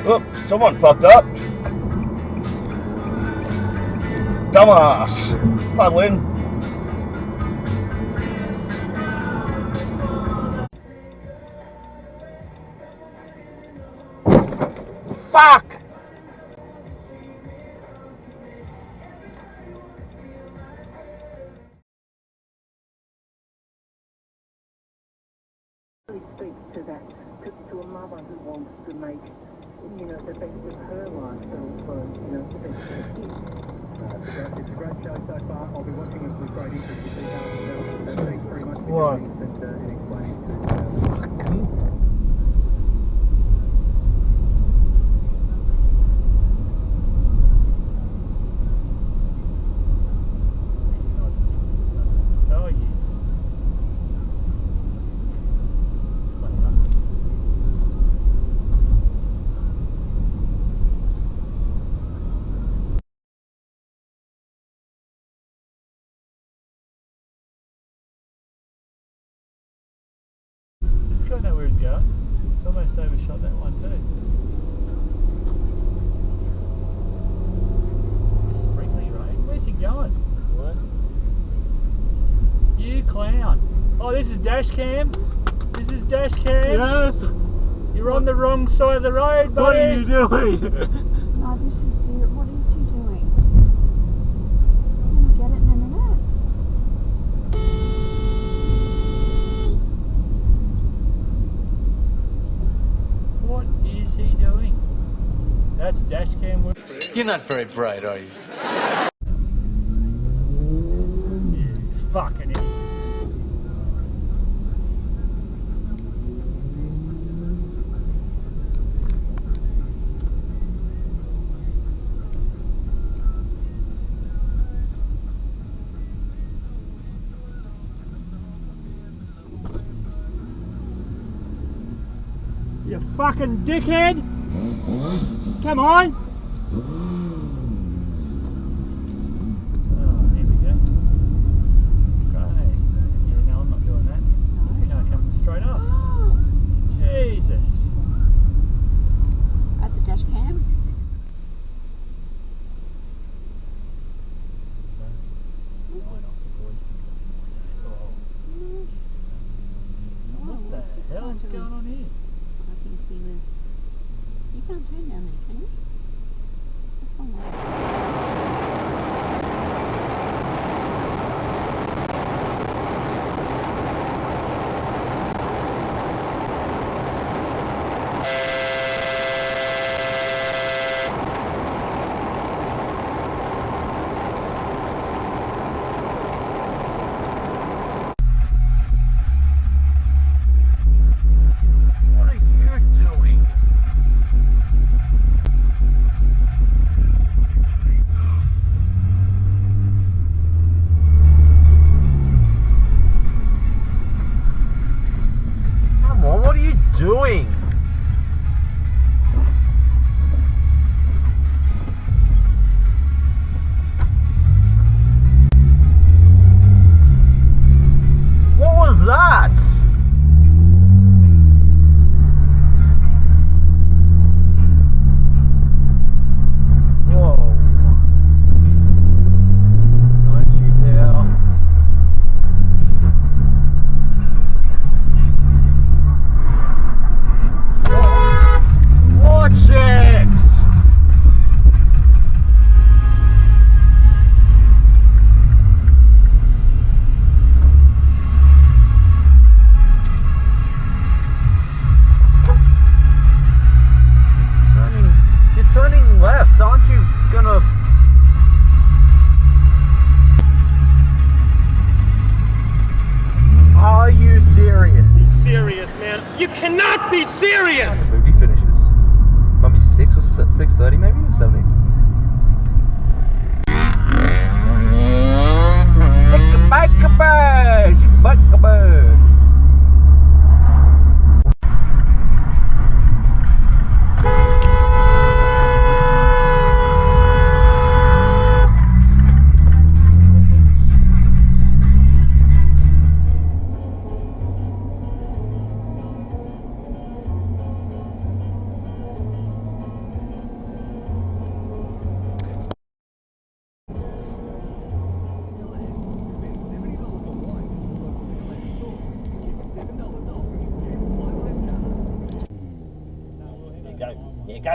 Oh, someone fucked up. Dumbass. Paddling. Fuck! Speaks to that, to a mother who wants to make, the best of her life, but also, the best of her kids. It's a great show so far. I'll be watching it with great interest to see how it develops. Thanks very much for joining us and explaining to I know where he's going. He's almost overshot that one too. Sprinkly rain. Where's he going? What? You clown. Oh, this is dash cam. This is dash cam. Yes. You're on the wrong side of the road, buddy. What are you doing? Oh, this is serious. What is he doing? He's going to get it in a minute. What is he doing? That's dash cam work. You're not very bright, are you? You fucking idiot. You fucking dickhead! Come on! Oh, here we go. Great. You know I'm not doing that. No. You can't come straight up. Jesus. That's a dash cam. What the hell is going on here? I think he was... You can't turn down there, can you? go.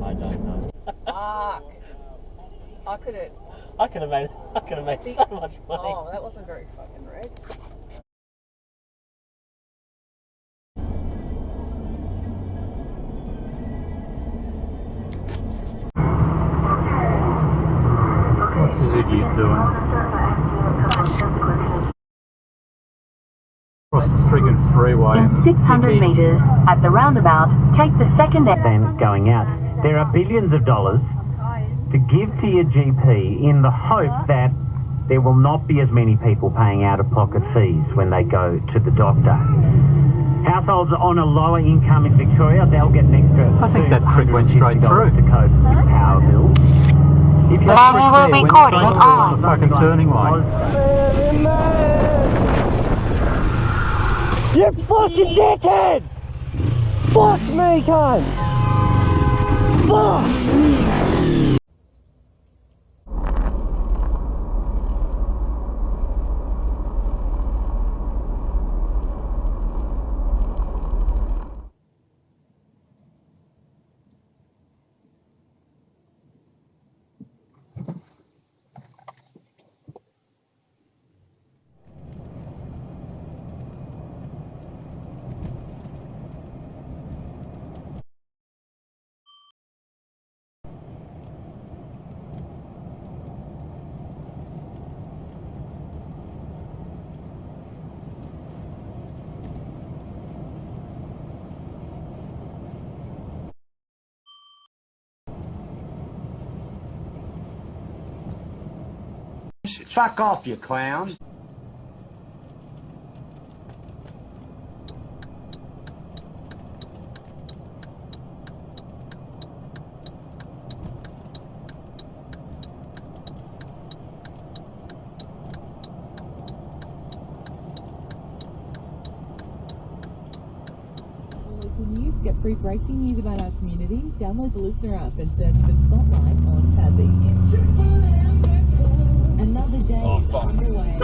I don't know. Fuck. I could have. I could have made so much money. Oh, that wasn't very fucking red. What's this idiot doing? Across the friggin' freeway. In 600 metres, at the roundabout, take the second Then going out. There are billions of dollars to give to your GP in the hope that there will not be as many people paying out-of-pocket fees when they go to the doctor. Households on a lower income in Victoria, they'll get an extra. I think that trick went straight through. To cope with power bills. If you're Now we will be recording on the fucking turning lane. You fucking dickhead! Fuck me, cunt! Fuck! Fuck off, you clown. Local news, get free breaking news about our community, download the Listener app and search for Spotlight on Tassie. Another day is underway.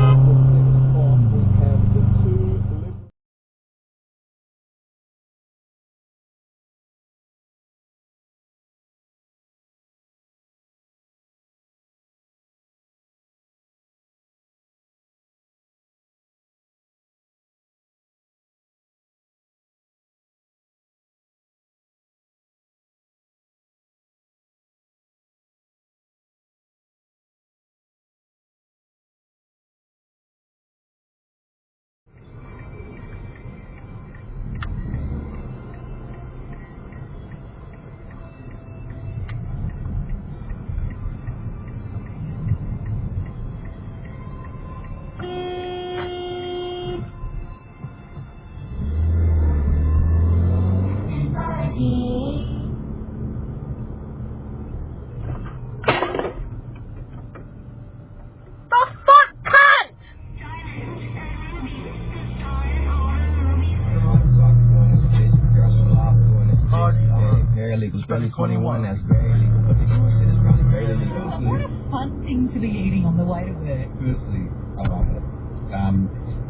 After 7 o'clock, we have the two Paralegals, barely 21, that's very illegal. But they doing shit is probably very illegal. What a fun thing to be eating on the way to work. Firstly, I love it.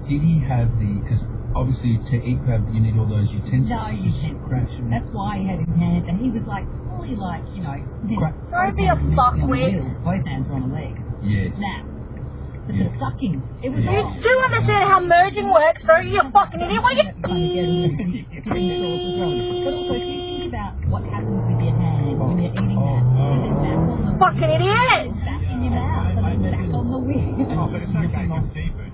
Did he have because obviously to eat crab you need all those utensils. No, you can't. Crash and That's why he had his hands, and he was like fully like, you know, Don't be a fuckwit. Both hands were on a leg. yes. Snap. But Yeah. the sucking, it was You on. do understand how merging works, don't you, you fucking idiot? What are you... But also, if you think about what happens with your hand when you're eating that, and then back on the Fucking idiot! back in your mouth, and then back on the wheel. Oh, so it's okay, not seafood.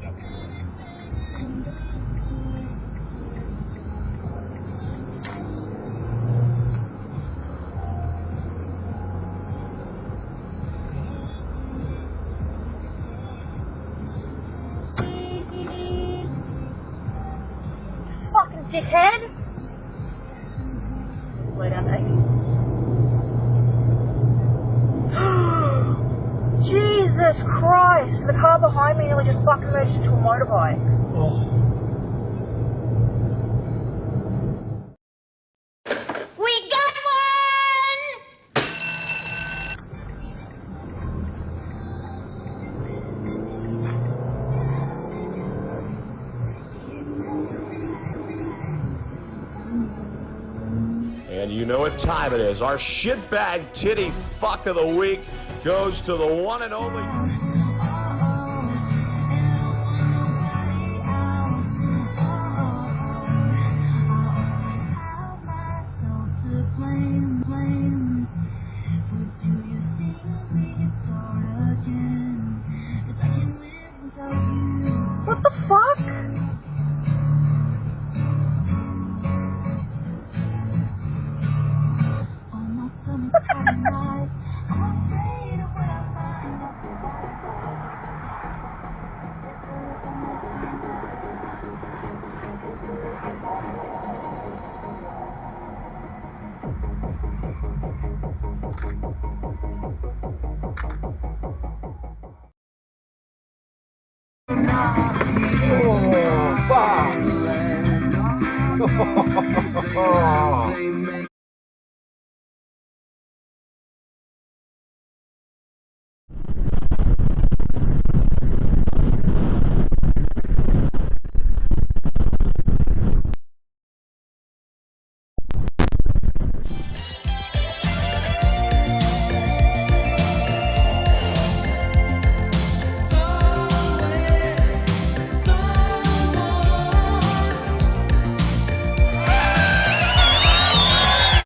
Fucking dickhead! Slow down, baby. Jesus Christ! The car behind me nearly just fucking merged into a motorbike. We got one! And you know what time it is. Our shitbag titty fuck of the week goes to the one and only... What the fuck? Oh, fuck.